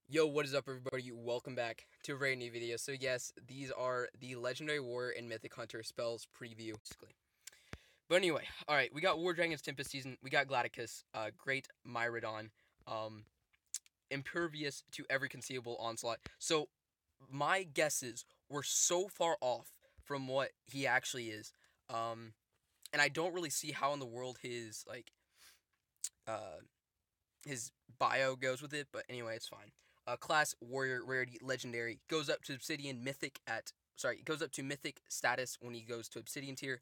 Yo, what is up, everybody? Welcome back to a very new video. So yes, these are the Legendary War and Mythic Hunter spells preview, basically. But anyway, all right, we got War Dragon's Tempest season. We got Gladicus, Great Myrodon, um, impervious to every conceivable onslaught. So my guesses were so far off from what he actually is, and I don't really see how in the world uh, his bio goes with it, but anyway, it's fine. Class Warrior Rarity Legendary goes up to Obsidian Mythic at sorry, it goes up to Mythic status when he goes to Obsidian tier.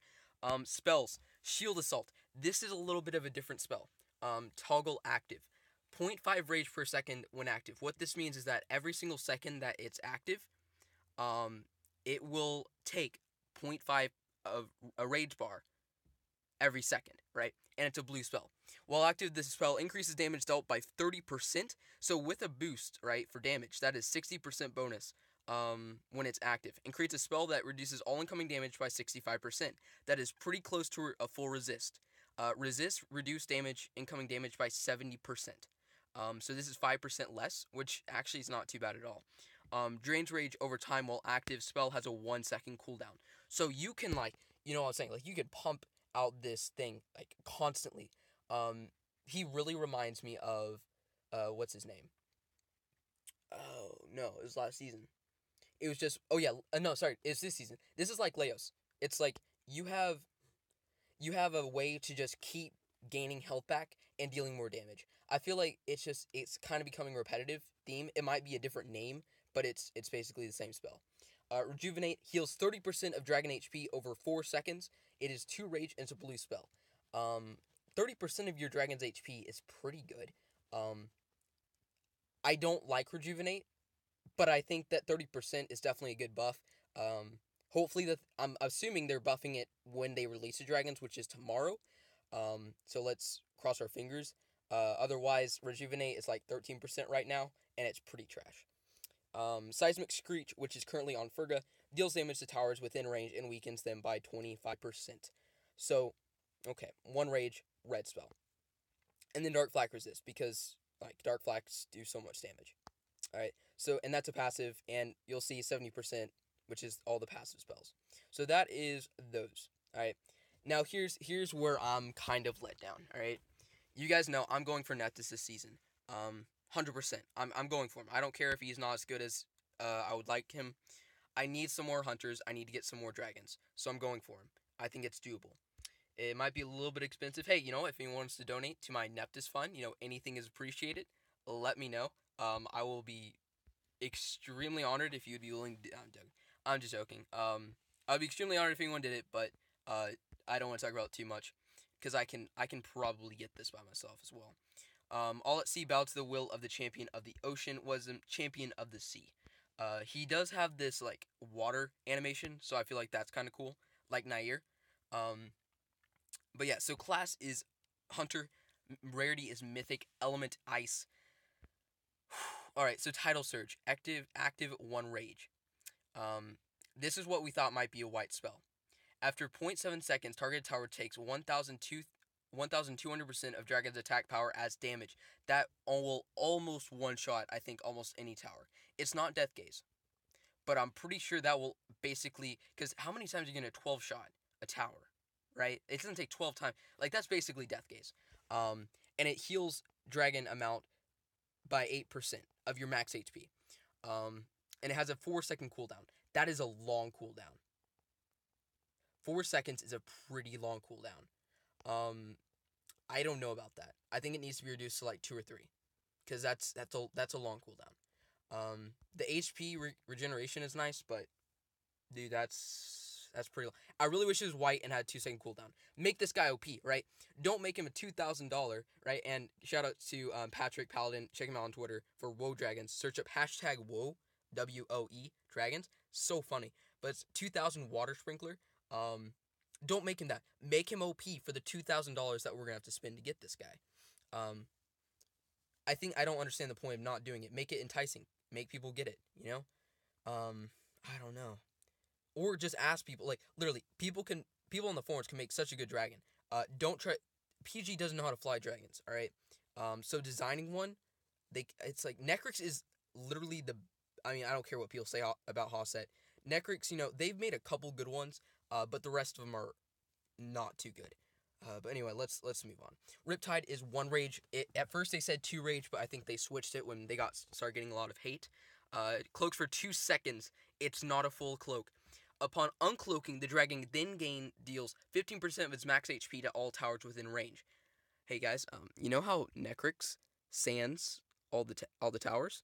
Spells Shield Assault. This is a little bit of a different spell. Toggle active. 0.5 rage per second when active. What this means is that every single second that it's active, um, it will take zero point 0.5 of a rage bar every second, right? And it's a blue spell. While active, this spell increases damage dealt by 30%. So with a boost, right, for damage, that is 60% bonus when it's active. And creates a spell that reduces all incoming damage by 65%. That is pretty close to a full resist. Resist reduce damage, incoming damage by 70%. So this is 5% less, which actually is not too bad at all. Drains rage over time while active. Spell has a 1 second cooldown. So you can you know what I'm saying? Like you can pump out this thing like constantly. He really reminds me of what's his name? Oh no, it was last season. It was just oh yeah, no, sorry, it's this season. This is like Leos. It's like you have a way to just keep gaining health back and dealing more damage. I feel like it's kind of becoming a repetitive theme. It might be a different name, but it's basically the same spell. Rejuvenate heals 30% of dragon HP over 4 seconds. It is 2 rage and it's a blue spell. 30% of your dragon's HP is pretty good. Um, I don't like Rejuvenate, but I think that 30% is definitely a good buff. Hopefully, I'm assuming they're buffing it when they release the dragons, which is tomorrow. So let's cross our fingers. Otherwise, Rejuvenate is like 13% right now, and it's pretty trash. Seismic Screech, which is currently on Furga, deals damage to towers within range and weakens them by 25%. So, okay, 1 rage, red spell. And then Dark Flak resist, because like Dark Flaks do so much damage. Alright, so and that's a passive, and you'll see 70%, which is all the passive spells. So that is those. Alright. Now here's where I'm kind of let down. Alright. You guys know I'm going for Netis this season. 100%. I'm going for him. I don't care if he's not as good as I would like him. I need some more hunters. I need to get some more dragons. So I'm going for him. I think it's doable. It might be a little bit expensive. Hey, you know, if anyone wants to donate to my Neptus fund, you know, anything is appreciated. Let me know. I will be extremely honored if you'd be willing to. I'm just joking. I'd be extremely honored if anyone did it, but I don't want to talk about it too much because I can probably get this by myself as well. All at sea bowed to the will of the champion of the ocean was the champion of the sea. He does have this like water animation, so I feel like that's kind of cool, like Nair. Um, but yeah, so class is hunter, rarity is mythic, element ice. All right, so title surge, active 1 rage. This is what we thought might be a white spell. After zero point 0.7 seconds, targeted tower takes 1,200% of Dragon's attack power as damage. That will almost one-shot, I think, almost any tower. It's not Death Gaze, but I'm pretty sure that will basically... Because how many times are you going to 12-shot a tower, right? It doesn't take 12 times. Like, that's basically Death Gaze. And it heals Dragon amount by 8% of your max HP. And it has a 4-second cooldown. That is a long cooldown. 4 seconds is a pretty long cooldown. I don't know about that. I think it needs to be reduced to like 2 or 3, because that's a long cooldown. The HP regeneration is nice, but dude, that's pretty. I really wish it was white and had a 2-second cooldown. Make this guy OP, right? Don't make him a $2,000, right? And shout out to Patrick Paladin. Check him out on Twitter for Woe Dragons. Search up hashtag Woe, WOE Dragons. So funny, but it's 2,000 water sprinkler. Don't make him that. Make him OP for the $2,000 that we're gonna have to spend to get this guy. Um, I don't understand the point of not doing it. Make it enticing. Make people get it. You know. I don't know. Or just ask people. Like literally, people on the forums can make such a good dragon. Don't try. PG doesn't know how to fly dragons. All right. So designing one, it's like Necrix is literally the. I mean, I don't care what people say about Hosset. Necrix, they've made a couple good ones, but the rest of them are not too good. But anyway, let's move on. Riptide is one rage. At first they said two rage, but I think they switched it when they started getting a lot of hate. Cloaks for 2 seconds. It's not a full cloak. Upon uncloaking, the dragon then deals 15% of its max HP to all towers within range. Hey guys, you know how Necrix sands all the towers?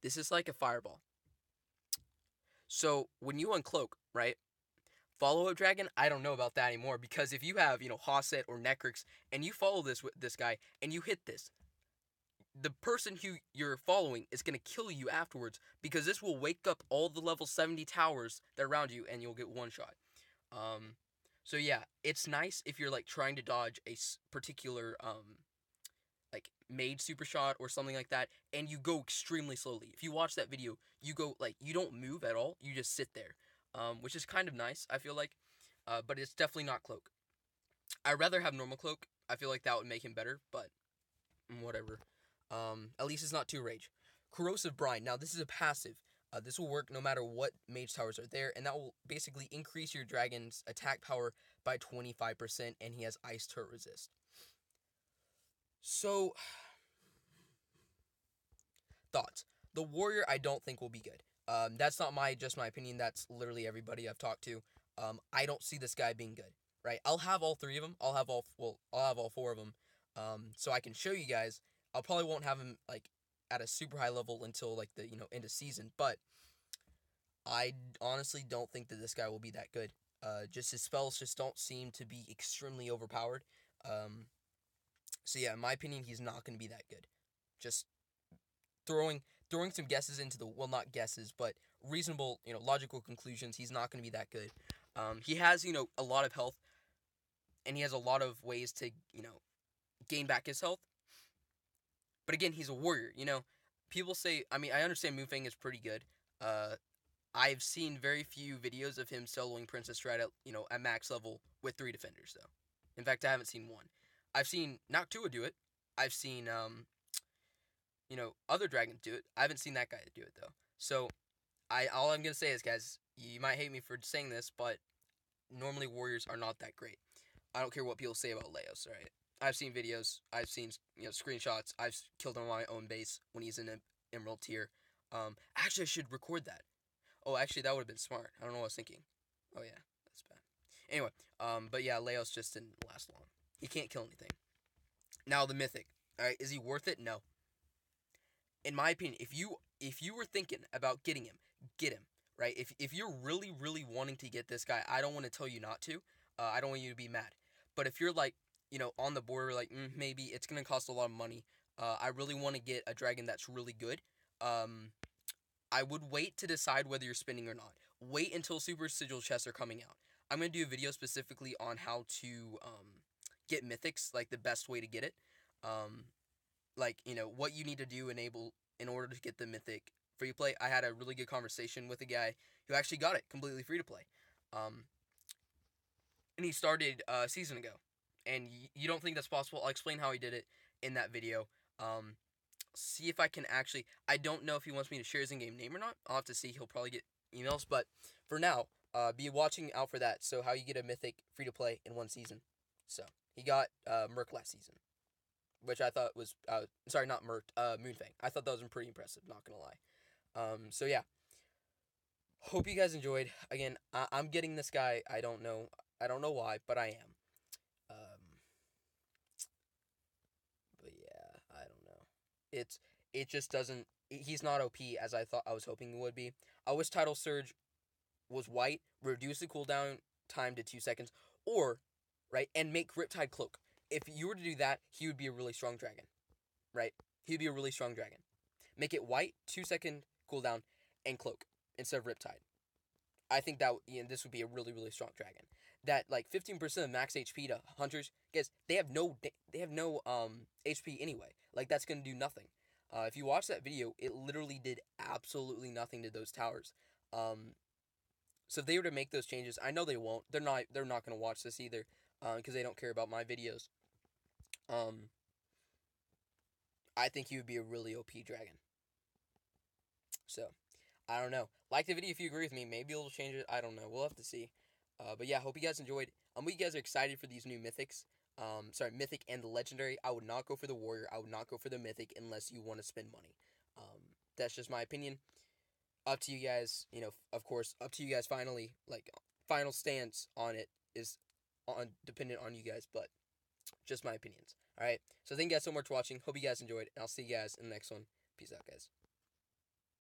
This is like a fireball. So when you uncloak, right? Follow-up dragon, I don't know about that anymore, because if you have, Hosset or Necrix and you follow this guy and you hit this, the person who you're following is going to kill you afterwards, because this will wake up all the level 70 towers that are around you and you'll get one shot. Um so yeah, it's nice if you're like trying to dodge a particular like mage super shot or something like that, and you go extremely slowly. If you watch that video, you go like you don't move at all, you just sit there, which is kind of nice, I feel like, but it's definitely not cloak. I'd rather have normal cloak. I feel like that would make him better, but whatever. At least it's not too rage. Corrosive Brine. Now this is a passive. This will work no matter what mage towers are there, and that will basically increase your dragon's attack power by 25%, and he has ice turret resist. So, thoughts. The warrior I don't think will be good. That's not just my opinion. That's literally everybody I've talked to. I don't see this guy being good. Right? I'll have all three of them. I'll have all four of them. So I can show you guys. I'll probably won't have him like at a super high level until like the end of season. But I honestly don't think that this guy will be that good. Just his spells just don't seem to be extremely overpowered. So yeah, in my opinion, he's not going to be that good. Just throwing some guesses into the, well, not guesses, but reasonable, logical conclusions. He's not going to be that good. He has, a lot of health, and he has a lot of ways to, gain back his health. But again, he's a warrior. People say, I mean, I understand Moonfang is pretty good. I've seen very few videos of him soloing Princess Stride at max level with 3 defenders, though. In fact, I haven't seen one. I've seen Noctua do it. I've seen other dragons do it. I haven't seen that guy do it though. So all I'm gonna say is, guys, you might hate me for saying this, but normally warriors are not that great. I don't care what people say about Leos, right? I've seen videos, I've seen screenshots. I've killed him on my own base when he's in an emerald tier. Actually, I should record that. Oh, actually, that would have been smart. I don't know what I was thinking. Oh yeah, that's bad. Anyway, but yeah, Leos just didn't last long. He can't kill anything. Now the Mythic. Alright, is he worth it? No. In my opinion, if you were thinking about getting him, get him. Right? If you're really, really wanting to get this guy, I don't want to tell you not to. I don't want you to be mad. But if you're like, on the border, like, maybe it's going to cost a lot of money. I really want to get a dragon that's really good. I would wait to decide whether you're spending or not. Wait until Super Sigil chests are coming out. I'm going to do a video specifically on how to get Mythics, like the best way to get it. Like, what you need to do in order to get the Mythic free to play. I had a really good conversation with a guy who actually got it completely free to play. And he started a season ago. And you don't think that's possible? I'll explain how he did it in that video. See if I can actually... I don't know if he wants me to share his in-game name or not. I'll have to see. He'll probably get emails. But for now, be watching out for that. So how you get a Mythic free to play in one season. So he got Merc last season, which I thought was... sorry, not Merc. Moonfang. I thought that was pretty impressive, not gonna lie. So yeah. Hope you guys enjoyed. Again, I'm getting this guy. I don't know why, but I am. But yeah, I don't know. It just doesn't... He's not OP as I was hoping he would be. I wish Tidal Surge was white, reduce the cooldown time to 2 seconds, or, right, and make Riptide Cloak. If you were to do that, he would be a really strong dragon, right? He'd be a really strong dragon. Make it white, 2-second cooldown, and Cloak instead of Riptide. I think that this would be a really, really strong dragon. That like 15% of max HP to hunters, guys, they have no HP anyway. Like that's gonna do nothing. If you watch that video, it literally did absolutely nothing to those towers. So if they were to make those changes, I know they won't. They're not gonna watch this either, because they don't care about my videos. I think he would be a really OP dragon. So, I don't know. Like the video if you agree with me. Maybe it'll change it. I don't know. We'll have to see. But yeah, hope you guys enjoyed. Hope you guys are excited for these new mythics. Sorry, mythic and the legendary. I would not go for the warrior. I would not go for the mythic unless you want to spend money. That's just my opinion. Up to you guys. You know, of course, up to you guys. Finally, like final stance on it is on dependent on you guys, but just my opinions. All right. So thank you guys so much for watching. Hope you guys enjoyed, and I'll see you guys in the next one. Peace out, guys.